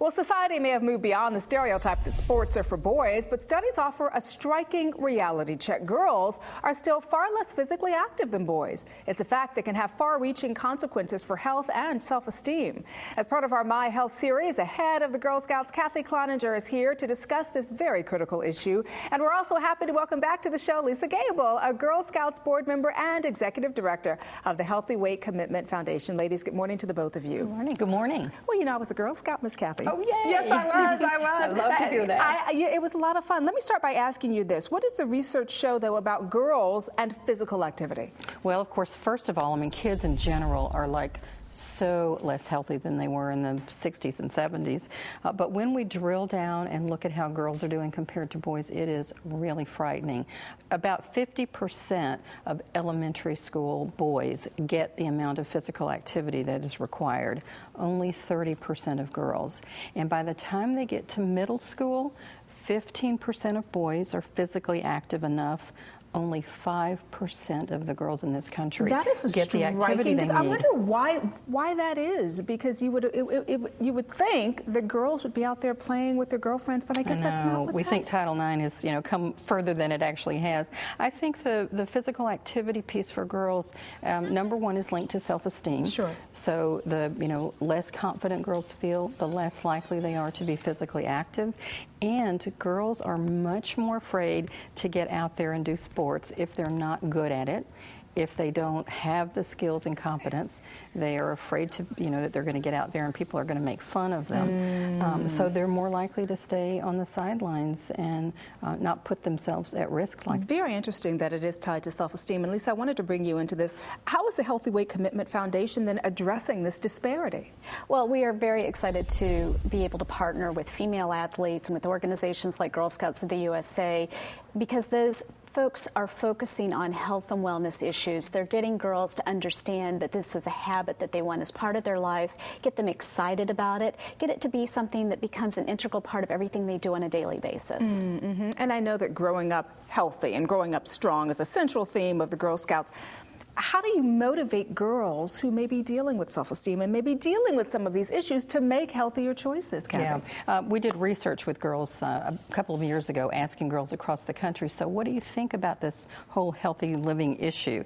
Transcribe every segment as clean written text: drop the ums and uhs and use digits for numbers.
Well, society may have moved beyond the stereotype that sports are for boys, but studies offer a striking reality check. Girls are still far less physically active than boys. It's a fact that can have far-reaching consequences for health and self-esteem. As part of our My Health series, the head of the Girl Scouts, Cloninger, is here to discuss this very critical issue. And we're also happy to welcome back to the show Lisa Gable, a Girl Scouts board member and executive director of the Healthy Weight Commitment Foundation. Ladies, good morning to the both of you. Good morning. Good morning. Well, you know, I was a Girl Scout, Miss Kathy. Oh, yay. Yes, I was. I love to hear that. It was a lot of fun. Let me start by asking you this. What does the research show, though, about girls and physical activity? Well, of course, first of all, I mean, kids in general are like so less healthy than they were in the 60s and 70s. But when we drill down and look at how girls are doing compared to boys, it is really frightening. About 50% of elementary school boys get the amount of physical activity that is required, only 30% of girls. And by the time they get to middle school, 15% of boys are physically active enough. Only 5% of the girls in this country get the activity they need. I wonder why that is, because you would think the girls would be out there playing with their girlfriends, but I guess that's not what's We think Title IX has come further than it actually has. I think the physical activity piece for girls, number one, is linked to self-esteem. Sure. So the less confident girls feel, the less likely they are to be physically active. And girls are much more afraid to get out there and do sports if they're not good at it. If they don't have the skills and competence, they are afraid to, that they're going to get out there and people are going to make fun of them. So they're more likely to stay on the sidelines and not put themselves at risk like that. Very interesting that it is tied to self-esteem. And Lisa, I wanted to bring you into this. How is the Healthy Weight Commitment Foundation then addressing this disparity? Well, we are very excited to be able to partner with female athletes and with organizations like Girl Scouts of the USA, because those folks are focusing on health and wellness issues. They're getting girls to understand that this is a habit that they want as part of their life, get them excited about it, get it to be something that becomes an integral part of everything they do on a daily basis. And I know that growing up healthy and growing up strong is a central theme of the Girl Scouts. How do you motivate girls who may be dealing with self-esteem and may be dealing with some of these issues to make healthier choices, Kathy? Yeah, we did research with girls a couple of years ago, asking girls across the country, so what do you think about this whole healthy living issue?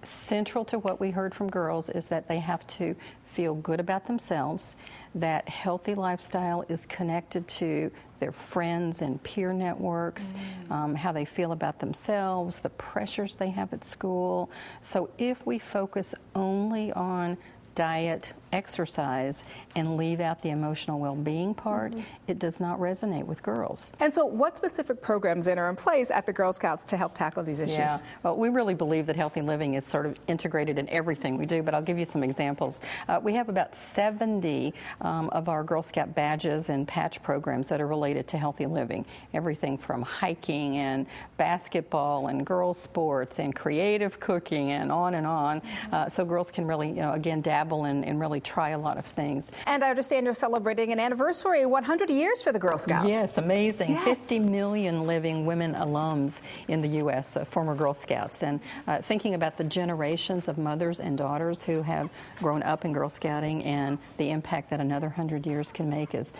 Central to what we heard from girls is that they have to feel good about themselves, that healthy lifestyle is connected to their friends and peer networks, how they feel about themselves, the pressures they have at school. So if we focus only on diet, exercise, and leave out the emotional well-being part, it does not resonate with girls. And so what specific programs are in place at the Girl Scouts to help tackle these issues? Yeah, well, we really believe that healthy living is sort of integrated in everything we do, but I'll give you some examples. We have about 70 of our Girl Scout badges and patch programs that are related to healthy living. Everything from hiking and basketball and girls sports and creative cooking and on. So girls can really, again, dabble and really try a lot of things. And I understand you're celebrating an anniversary, 100 years for the Girl Scouts. Yes, amazing. Yes. 50 million living women alums in the U.S., former Girl Scouts. And thinking about the generations of mothers and daughters who have grown up in Girl Scouting and the impact that another 100 years can make is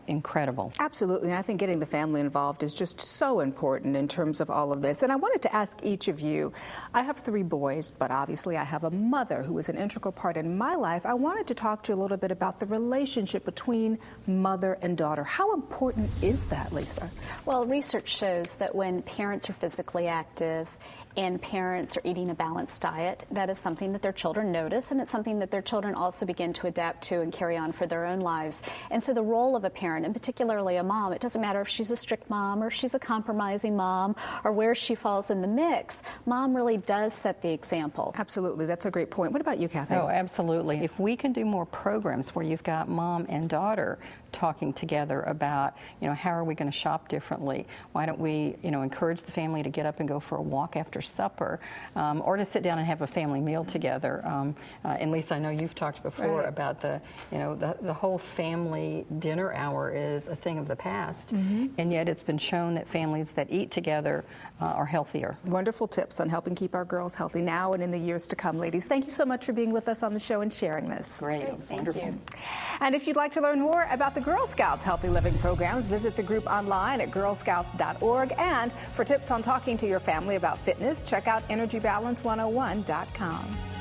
incredible. Absolutely. And I think getting the family involved is just so important in terms of all of this. And I wanted to ask each of you, I have 3 boys, but obviously I have a mother who is an integral part in my life. I wanted to talk to you a little bit about the relationship between mother and daughter. How important is that, Lisa? Well, research shows that when parents are physically active and parents are eating a balanced diet, that is something that their children notice, and it's something that their children also begin to adapt to and carry on for their own lives. And so the role of a parent, and particularly a mom, it doesn't matter if she's a strict mom or she's a compromising mom or where she falls in the mix, mom really does set the example. Absolutely. That's a great point. What about you, Kathy? Oh, absolutely. If we can do more programs where you've got mom and daughter talking together about, how are we going to shop differently? Why don't we, encourage the family to get up and go for a walk after supper, or to sit down and have a family meal together. And Lisa, I know you've talked before about the whole family dinner hour is a thing of the past, and yet it's been shown that families that eat together are healthier. Wonderful tips on helping keep our girls healthy now and in the years to come. Ladies, thank you so much for being with us on the show and sharing this. Great. It was wonderful. Thank you. And if you'd like to learn more about the Girl Scouts healthy living programs, visit the group online at girlscouts.org. And for tips on talking to your family about fitness, check out energybalance101.com.